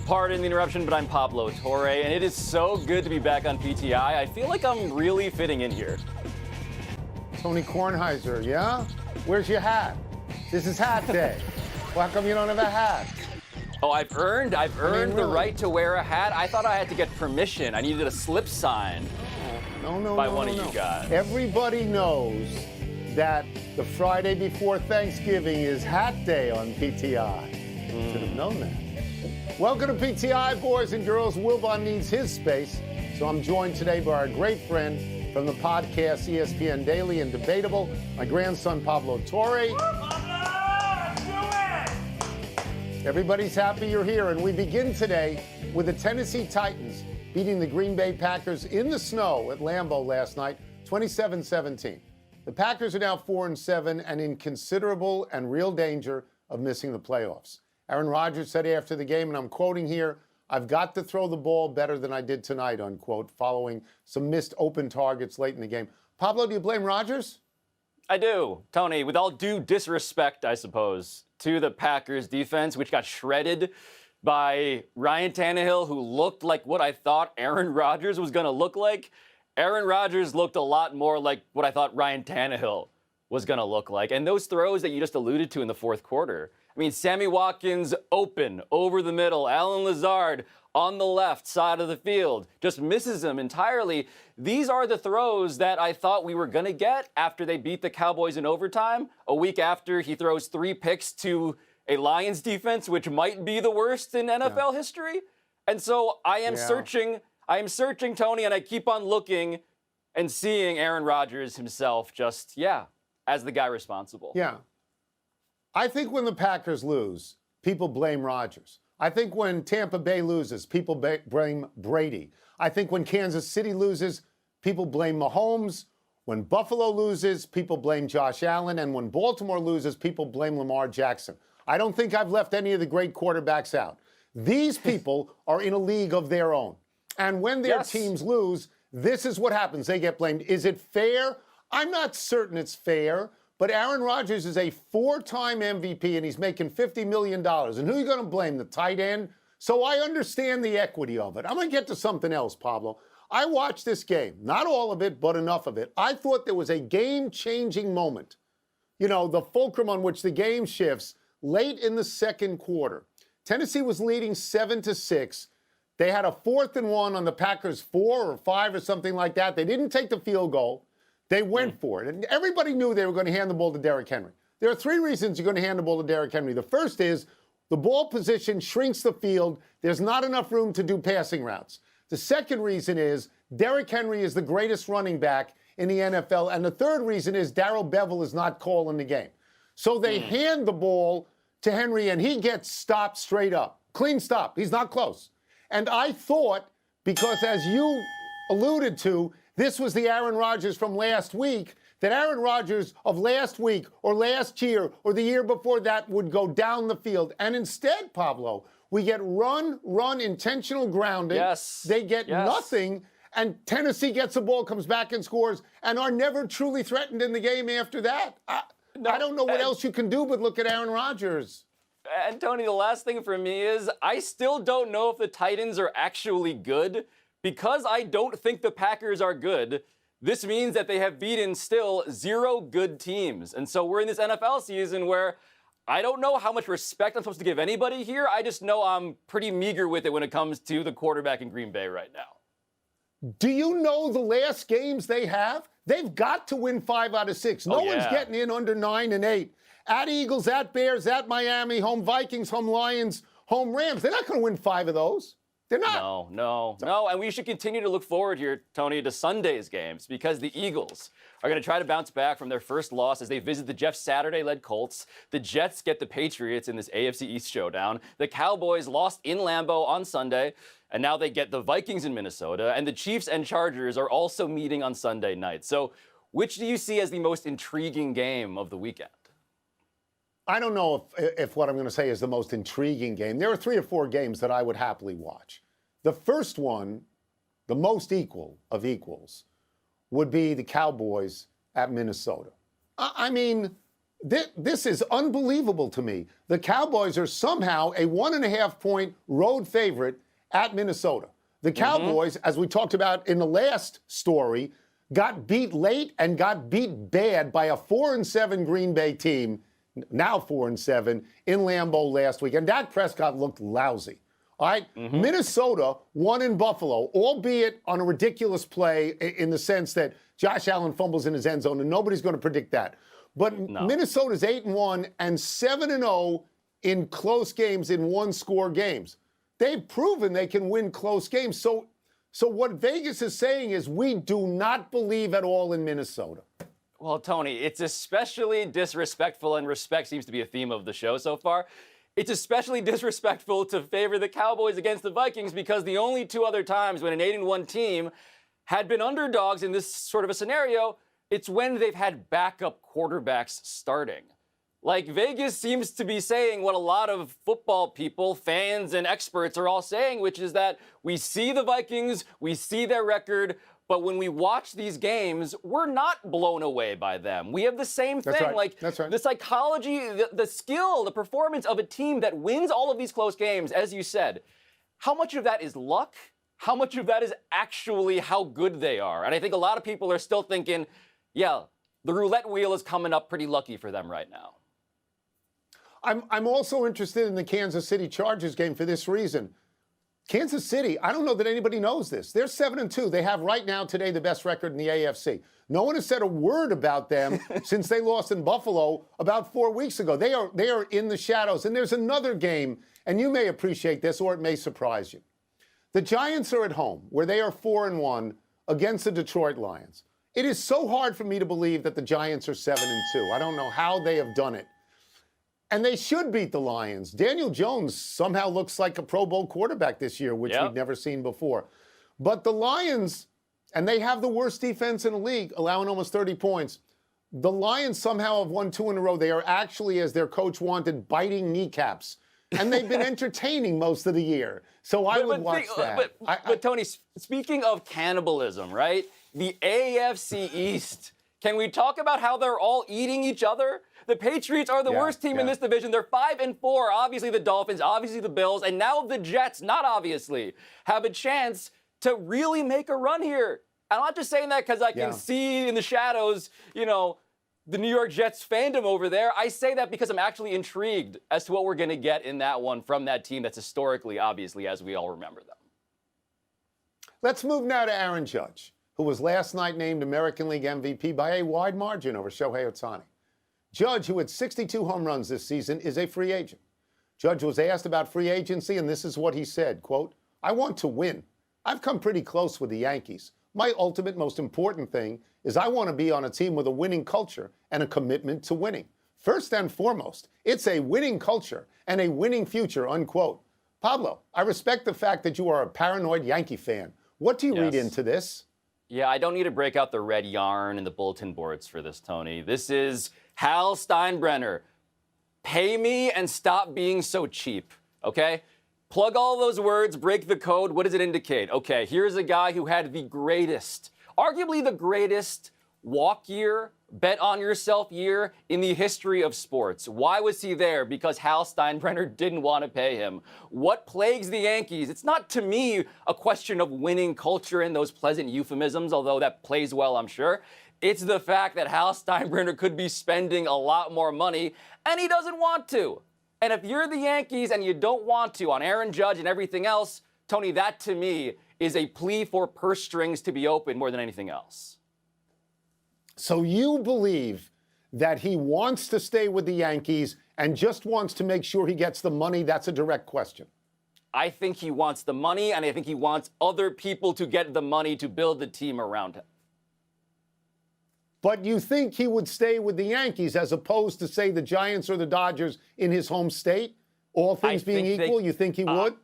Pardon the interruption, but I'm Pablo Torre, and it is so good to be back on PTI. I feel like I'm really fitting in here. Tony Kornheiser, yeah? Where's your hat? This is hat day. How come you don't have a hat? Oh, I've earned really? the right to wear a hat. I thought I had to get permission. I needed a slip sign by one of you guys. Everybody knows that the Friday before Thanksgiving is hat day on PTI. Should have known that. Welcome to PTI, boys and girls. Wilbon needs his space, so I'm joined today by our great friend from the podcast ESPN Daily and Debatable, my grandson Pablo Torre. Everybody's happy you're here, and we begin today with the Tennessee Titans beating the Green Bay Packers in the snow at Lambeau last night, 27-17. The Packers are now 4-7 and in considerable and real danger of missing the playoffs. Aaron Rodgers said after the game, and I'm quoting here, "I've got to throw the ball better than I did tonight," unquote, following some missed open targets late in the game. Pablo, do you blame Rodgers? I do, Tony, with all due disrespect, I suppose, to the Packers defense, which got shredded by Ryan Tannehill, who looked like what I thought Aaron Rodgers was going to look like. Aaron Rodgers looked a lot more like what I thought Ryan Tannehill was going to look like. And those throws that you just alluded to in the fourth quarter, I mean, Sammy Watkins open over the middle, Allen Lazard on the left side of the field, just misses him entirely. These are the throws that I thought we were going to get after they beat the Cowboys in overtime. A week after he throws 3 picks to a Lions defense, which might be the worst in NFL history. And so I am searching, Tony, and I keep on looking and seeing Aaron Rodgers himself just, as the guy responsible. Yeah. I think when the Packers lose, people blame Rodgers. I think when Tampa Bay loses, people blame Brady. I think when Kansas City loses, people blame Mahomes. When Buffalo loses, people blame Josh Allen. And when Baltimore loses, people blame Lamar Jackson. I don't think I've left any of the great quarterbacks out. These people are in a league of their own. And when their teams lose, this is what happens. They get blamed. Is it fair? I'm not certain it's fair. But Aaron Rodgers is a 4-time MVP, and he's making $50 million. And who are you going to blame? The tight end? So I understand the equity of it. I'm going to get to something else, Pablo. I watched this game. Not all of it, but enough of it. I thought there was a game-changing moment. You know, the fulcrum on which the game shifts late in the second quarter. Tennessee was leading 7-6. They had a 4th and 1 on the Packers 4 or 5 or something like that. They didn't take the field goal. They went for it, and everybody knew they were going to hand the ball to Derrick Henry. There are 3 reasons you're going to hand the ball to Derrick Henry. The first is the ball position shrinks the field. There's not enough room to do passing routes. The second reason is Derrick Henry is the greatest running back in the NFL, and the third reason is Darrell Bevell is not calling the game. So they hand the ball to Henry, and he gets stopped straight up. Clean stop. He's not close. And I thought, because as you alluded to, this was the Aaron Rodgers from last week, that Aaron Rodgers of last week or last year or the year before that would go down the field. And instead, Pablo, we get run, intentional grounding. They get nothing, and Tennessee gets the ball, comes back and scores, and are never truly threatened in the game after that. I don't know what else you can do but look at Aaron Rodgers. And Tony, the last thing for me is I still don't know if the Titans are actually good. Because I don't think the Packers are good, this means that they have beaten still 0 good teams. And so we're in this NFL season where I don't know how much respect I'm supposed to give anybody here. I just know I'm pretty meager with it when it comes to the quarterback in Green Bay right now. Do you know the last games they have? They've got to win 5 out of 6. No one's getting in under 9 and 8. At Eagles, at Bears, at Miami, home Vikings, home Lions, home Rams. They're not going to win 5 of those. They're not. No. And we should continue to look forward here, Tony, to Sunday's games because the Eagles are going to try to bounce back from their first loss as they visit the Jeff Saturday-led Colts. The Jets get the Patriots in this AFC East showdown. The Cowboys lost in Lambeau on Sunday, and now they get the Vikings in Minnesota. And the Chiefs and Chargers are also meeting on Sunday night. So which do you see as the most intriguing game of the weekend? I don't know if what I'm going to say is the most intriguing game. There are 3 or 4 games that I would happily watch. The first one, the most equal of equals, would be the Cowboys at Minnesota. I mean, This is unbelievable to me. The Cowboys are somehow a 1.5-point road favorite at Minnesota. The Cowboys, as we talked about in the last story, got beat late and got beat bad by a 4-7 Green Bay team, now 4-7, in Lambeau last week. And Dak Prescott looked lousy. All right? Minnesota won in Buffalo, albeit on a ridiculous play in the sense that Josh Allen fumbles in his end zone, and nobody's going to predict that. But Minnesota's 8-1 and 7-0 in close games, in one-score games. They've proven they can win close games. So what Vegas is saying is we do not believe at all in Minnesota. Well, Tony, it's especially disrespectful, and respect seems to be a theme of the show so far. It's especially disrespectful to favor the Cowboys against the Vikings because the only two other times when an 8-1 team had been underdogs in this sort of a scenario, it's when they've had backup quarterbacks starting. Like, Vegas seems to be saying what a lot of football people, fans, and experts are all saying, which is that we see the Vikings, we see their record, but when we watch these games, we're not blown away by them. We have the same thing. That's right. Like, That's right. The psychology, the skill, the performance of a team that wins all of these close games, as you said, how much of that is luck? How much of that is actually how good they are? And I think a lot of people are still thinking, yeah, the roulette wheel is coming up pretty lucky for them right now. I'm also interested in the Kansas City Chargers game for this reason. Kansas City, I don't know that anybody knows this. They're 7-2. They have right now today the best record in the AFC. No one has said a word about them since they lost in Buffalo about 4 weeks ago. They are in the shadows. And there's another game, and you may appreciate this or it may surprise you. The Giants are at home, where they are 4-1 against the Detroit Lions. It is so hard for me to believe that the Giants are 7-2. I don't know how they have done it. And they should beat the Lions. Daniel Jones somehow looks like a Pro Bowl quarterback this year, which we've never seen before. But the Lions, and they have the worst defense in the league, allowing almost 30 points. The Lions somehow have won 2 in a row. They are actually, as their coach wanted, biting kneecaps. And they've been entertaining most of the year. So I would watch that. But Tony, speaking of cannibalism, right? The AFC East. Can we talk about how they're all eating each other? The Patriots are the worst team in this division. They're 5-4. Obviously the Dolphins, obviously the Bills, and now the Jets, not obviously, have a chance to really make a run here. I'm not just saying that because I can see in the shadows, you know, the New York Jets fandom over there. I say that because I'm actually intrigued as to what we're going to get in that one from that team that's historically, obviously, as we all remember them. Let's move now to Aaron Judge, who was last night named American League MVP by a wide margin over Shohei Ohtani. Judge, who had 62 home runs this season, is a free agent. Judge was asked about free agency, and this is what he said, quote, "I want to win. I've come pretty close with the Yankees. My ultimate, most important thing is I want to be on a team with a winning culture and a commitment to winning. First and foremost, it's a winning culture and a winning future," unquote. Pablo, I respect the fact that you are a paranoid Yankee fan. What do you read into this? Yeah, I don't need to break out the red yarn and the bulletin boards for this, Tony. This is Hal Steinbrenner. Pay me and stop being so cheap, okay? Plug all those words, break the code. What does it indicate? Okay, here's a guy who had the greatest, arguably the greatest walk year, bet on yourself year in the history of sports. Why was he there? Because Hal Steinbrenner didn't want to pay him. What plagues the Yankees? It's not, to me, a question of winning culture and those pleasant euphemisms, although that plays well, I'm sure. It's the fact that Hal Steinbrenner could be spending a lot more money, and he doesn't want to. And if you're the Yankees and you don't want to on Aaron Judge and everything else, Tony, that to me is a plea for purse strings to be open more than anything else. So you believe that he wants to stay with the Yankees and just wants to make sure he gets the money? That's a direct question. I think he wants the money, and I think he wants other people to get the money to build the team around him. But you think he would stay with the Yankees as opposed to, say, the Giants or the Dodgers in his home state? All things being equal, you think he would?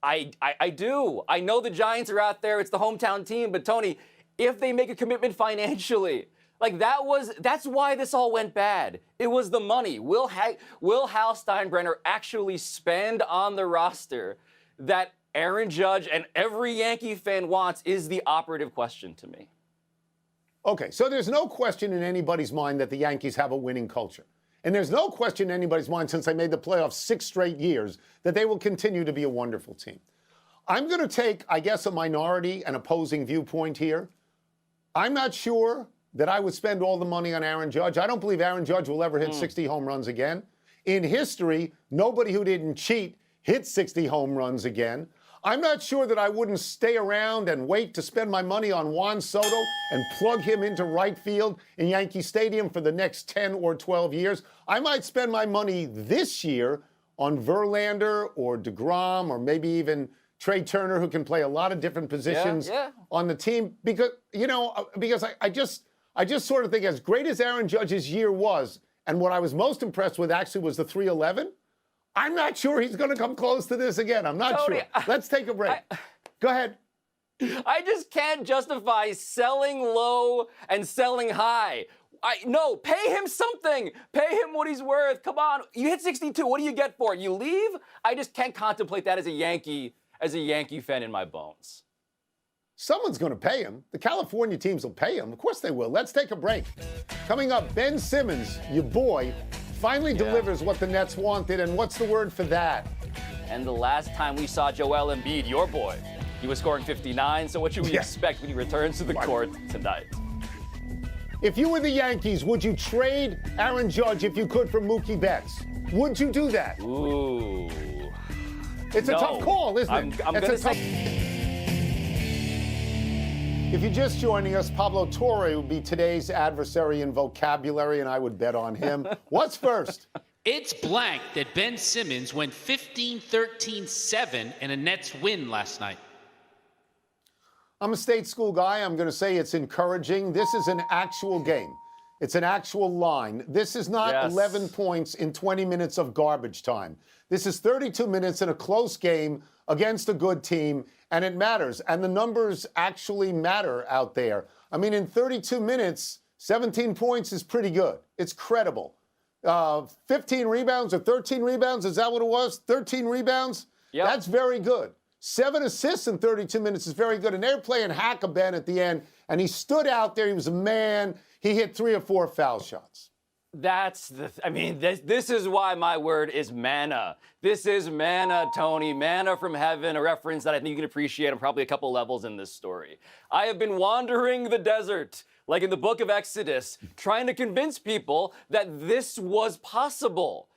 I do. I know the Giants are out there. It's the hometown team. But, Tony, if they make a commitment financially, like that's why this all went bad. It was the money. Will Hal Steinbrenner actually spend on the roster that Aaron Judge and every Yankee fan wants is the operative question to me. Okay, so there's no question in anybody's mind that the Yankees have a winning culture. And there's no question in anybody's mind since they made the playoffs 6 straight years that they will continue to be a wonderful team. I'm going to take, I guess, a minority and opposing viewpoint here. I'm not sure that I would spend all the money on Aaron Judge. I don't believe Aaron Judge will ever hit 60 home runs again. In history, nobody who didn't cheat hit 60 home runs again. I'm not sure that I wouldn't stay around and wait to spend my money on Juan Soto and plug him into right field in Yankee Stadium for the next 10 or 12 years. I might spend my money this year on Verlander or DeGrom or maybe even Trey Turner, who can play a lot of different positions on the team. Because, I just sort of think as great as Aaron Judge's year was, and what I was most impressed with actually was the 311, I'm not sure he's going to come close to this again. I'm not sure. Let's take a break. Go ahead. I just can't justify selling low and selling high. No, pay him something. Pay him what he's worth. Come on. You hit 62. What do you get for it? You leave? I just can't contemplate that as a Yankee fan in my bones. Someone's going to pay him. The California teams will pay him. Of course they will. Let's take a break. Coming up, Ben Simmons, your boy, finally delivers what the Nets wanted. And what's the word for that? And the last time we saw Joel Embiid, your boy, he was scoring 59. So what should we expect when he returns to the court tonight? If you were the Yankees, would you trade Aaron Judge if you could for Mookie Betts? Would you do that? Ooh. It's a tough call, isn't it? I'm going to say... If you're just joining us, Pablo Torre would be today's adversary in vocabulary, and I would bet on him. What's first? It's blank that Ben Simmons went 15-13-7 in a Nets win last night. I'm a state school guy. I'm going to say it's encouraging. This is an actual game. It's an actual line. This is not 11 points in 20 minutes of garbage time. This is 32 minutes in a close game against a good team, and it matters. And the numbers actually matter out there. I mean, in 32 minutes, 17 points is pretty good. It's credible. 15 rebounds or 13 rebounds, is that what it was? 13 rebounds? Yep. That's very good. 7 assists in 32 minutes is very good. And they're playing hack-a-ben at the end, and he stood out there. He was a man. He hit 3 or 4 foul shots. This is why my word is manna. This is manna, Tony. Manna from heaven, a reference that I think you can appreciate on probably a couple levels in this story. I have been wandering the desert, like in the book of Exodus, trying to convince people that this was possible.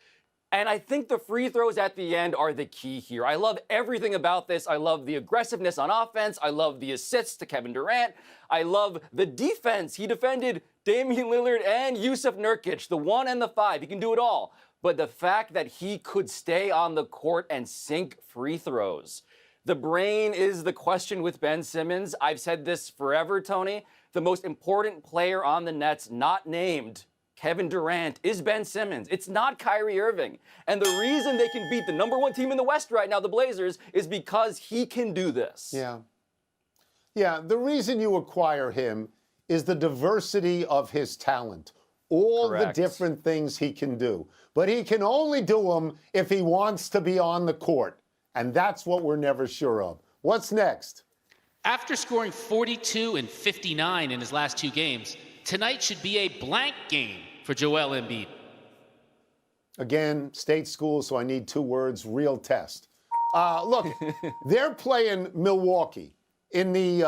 And I think the free throws at the end are the key here. I love everything about this. I love the aggressiveness on offense. I love the assists to Kevin Durant. I love the defense. He defended Damian Lillard and Yusuf Nurkic, the 1 and the 5. He can do it all. But the fact that he could stay on the court and sink free throws. The brain is the question with Ben Simmons. I've said this forever, Tony. The most important player on the Nets, not named Kevin Durant, is Ben Simmons. It's not Kyrie Irving. And the reason they can beat the number 1 team in the West right now, the Blazers, is because he can do this. Yeah, the reason you acquire him is the diversity of his talent. All the different things he can do. But he can only do them if he wants to be on the court. And that's what we're never sure of. What's next? After scoring 42 and 59 in his last 2 games, tonight should be a blank game for Joel Embiid. Again, state school, so I need 2 words, real test. Look, they're playing Milwaukee in the,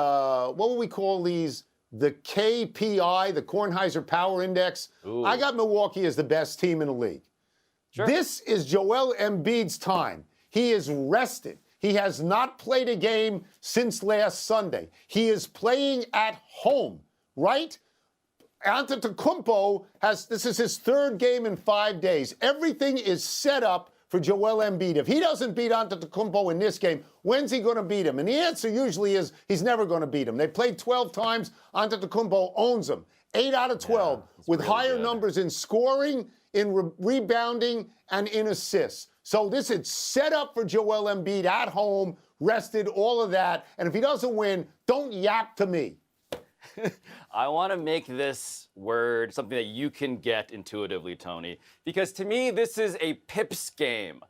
what would we call these? The KPI, the Kornheiser Power Index. Ooh. I got Milwaukee as the best team in the league. Sure. This is Joel Embiid's time. He is rested. He has not played a game since last Sunday. He is playing at home, right? Antetokounmpo this is his 3rd game in 5 days. Everything is set up for Joel Embiid. If he doesn't beat Antetokounmpo in this game, when's he going to beat him? And the answer usually is he's never going to beat him. They played 12 times. Antetokounmpo owns them. 8 out of 12 with really higher numbers in scoring, in rebounding, and in assists. So this is set up for Joel Embiid at home, rested, all of that. And if he doesn't win, don't yap to me. I want to make this word something that you can get intuitively, Tony, because to me, this is a Pips game.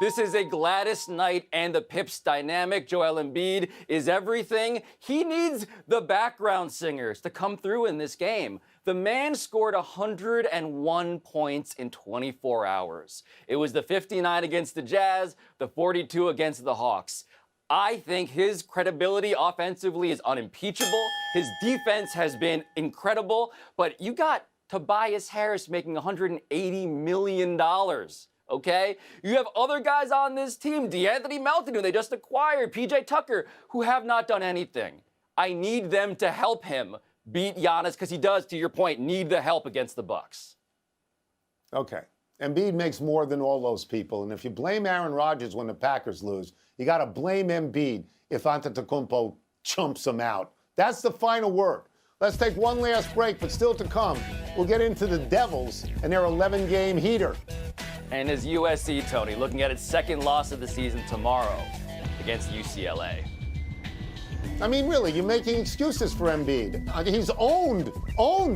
This is a Gladys Knight and the Pips dynamic. Joel Embiid is everything. He needs the background singers to come through in this game. The man scored 101 points in 24 hours. It was the 59 against the Jazz, the 42 against the Hawks. I think his credibility offensively is unimpeachable. His defense has been incredible, but you got Tobias Harris making $180 million, okay? You have other guys on this team, DeAnthony Melton, who they just acquired, PJ Tucker, who have not done anything. I need them to help him beat Giannis, because he does, to your point, need the help against the Bucks. Okay. Embiid makes more than all those people, and if you blame Aaron Rodgers when the Packers lose, you got to blame Embiid if Antetokounmpo chumps him out. That's the final word. Let's take one last break, but still to come, we'll get into the Devils and their 11-game heater. And as USC, Tony, looking at its second loss of the season tomorrow against UCLA. I mean, really, you're making excuses for Embiid. He's owned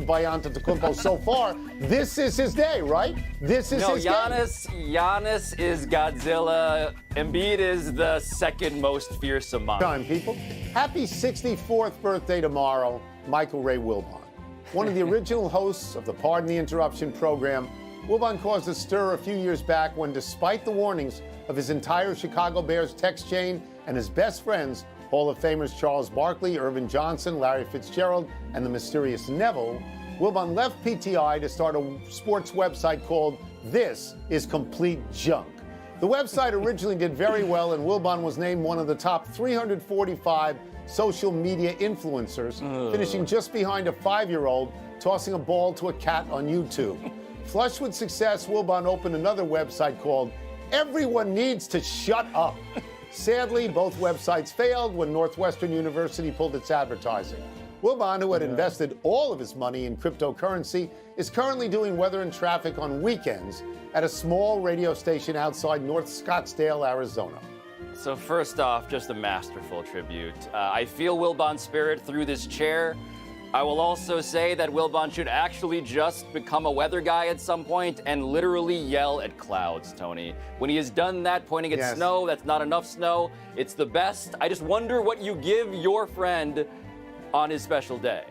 by Antetokounmpo so far. This is his day, right? This is his day. Giannis is Godzilla. Embiid is the second most fearsome monster. Time, people. Happy 64th birthday tomorrow, Michael Ray Wilbon. One of the original hosts of the Pardon the Interruption program, Wilbon caused a stir a few years back when, despite the warnings of his entire Chicago Bears text chain and his best friends, Hall of Famers Charles Barkley, Irvin Johnson, Larry Fitzgerald, and the mysterious Neville, Wilbon left PTI to start a sports website called This Is Complete Junk. The website originally did very well, and Wilbon was named one of the top 345 social media influencers, finishing just behind a 5-year-old tossing a ball to a cat on YouTube. Flush with success, Wilbon opened another website called Everyone Needs to Shut Up. Sadly, both websites failed when Northwestern University pulled its advertising. Wilbon, who had invested all of his money in cryptocurrency, is currently doing weather and traffic on weekends at a small radio station outside North Scottsdale, Arizona. So first off, just a masterful tribute. I feel Wilbon's spirit through this chair. I will also say that Wilbon should actually just become a weather guy at some point and literally yell at clouds, Tony. When he has done that, pointing at snow, that's not enough snow. It's the best. I just wonder what you give your friend on his special day.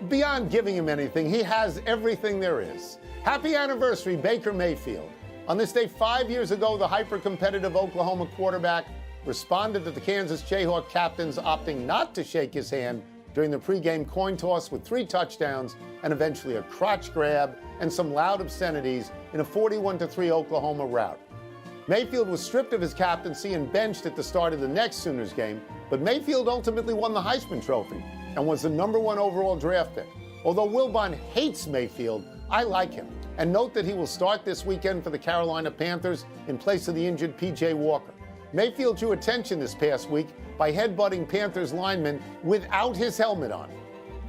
Beyond giving him anything, he has everything there is. Happy anniversary, Baker Mayfield. On this day 5 years ago, the hyper-competitive Oklahoma quarterback responded to the Kansas Jayhawk captains opting not to shake his hand during the pregame coin toss with 3 touchdowns and eventually a crotch grab and some loud obscenities in a 41-3 Oklahoma rout. Mayfield was stripped of his captaincy and benched at the start of the next Sooners game, but Mayfield ultimately won the Heisman Trophy and was the #1 overall draft pick. Although Wilbon hates Mayfield, I like him. And note that he will start this weekend for the Carolina Panthers in place of the injured P.J. Walker. Mayfield drew attention this past week by headbutting Panthers linemen without his helmet on.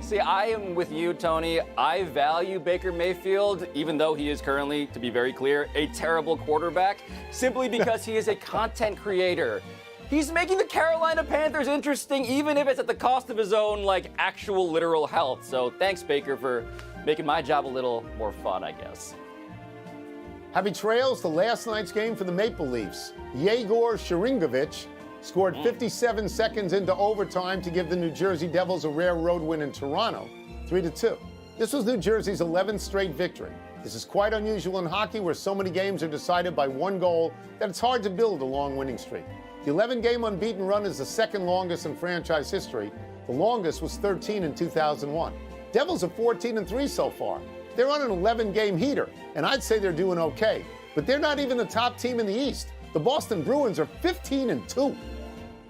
See, I am with you, Tony. I value Baker Mayfield, even though he is currently, to be very clear, a terrible quarterback, simply because he is a content creator. He's making the Carolina Panthers interesting, even if it's at the cost of his own, actual literal health. So thanks, Baker, for making my job a little more fun, I guess. Happy trails to last night's game for the Maple Leafs. Yegor Sharangovich scored 57 seconds into overtime to give the New Jersey Devils a rare road win in Toronto, 3-2. This was New Jersey's 11th straight victory. This is quite unusual in hockey, where so many games are decided by one goal that it's hard to build a long winning streak. The 11-game unbeaten run is the second longest in franchise history. The longest was 13 in 2001. Devils are 14-3 so far. They're on an 11-game heater, and I'd say they're doing okay. But they're not even the top team in the East. The Boston Bruins are 15-2.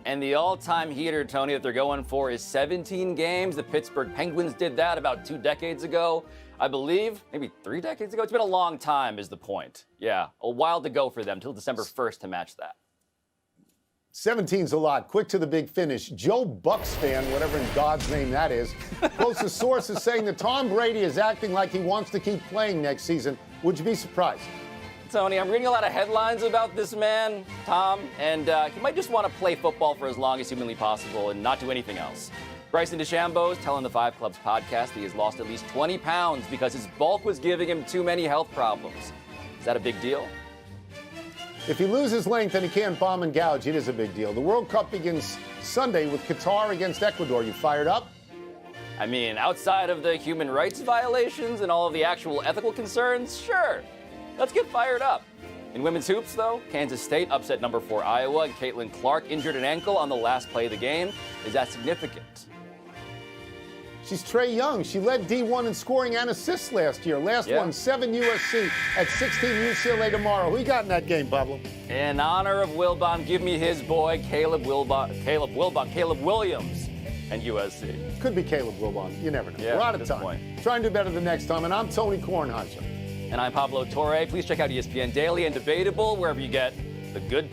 And the all-time heater, Tony, that they're going for is 17 games. The Pittsburgh Penguins did that about 2 decades ago. I believe, maybe 3 decades ago. It's been a long time is the point. Yeah, a while to go for them, till December 1st to match that. 17's a lot. Quick to the big finish. Joe Bucks fan, whatever in God's name that is, quotes a source as saying that Tom Brady is acting like he wants to keep playing next season. Would you be surprised? Tony, I'm reading a lot of headlines about this man, Tom, and he might just want to play football for as long as humanly possible and not do anything else. Bryson DeChambeau is telling the Five Clubs podcast that he has lost at least 20 pounds because his bulk was giving him too many health problems. Is that a big deal? If he loses length and he can't bomb and gouge, it is a big deal. The World Cup begins Sunday with Qatar against Ecuador. You fired up? I mean, outside of the human rights violations and all of the actual ethical concerns, sure, let's get fired up. In women's hoops, though, Kansas State upset number 4 Iowa, and Caitlin Clark injured an ankle on the last play of the game. Is that significant? She's Trae Young. She led D1 in scoring and assists last year. Last one, 7 USC at 16 UCLA tomorrow. Who you got in that game, Pablo? In honor of Wilbon, give me his boy, Caleb Williams and USC. Could be Caleb Wilbon. You never know. Yeah, We're out of good time. point. Try and do better the next time. And I'm Tony Kornheiser. And I'm Pablo Torre. Please check out ESPN Daily and Debatable wherever you get the good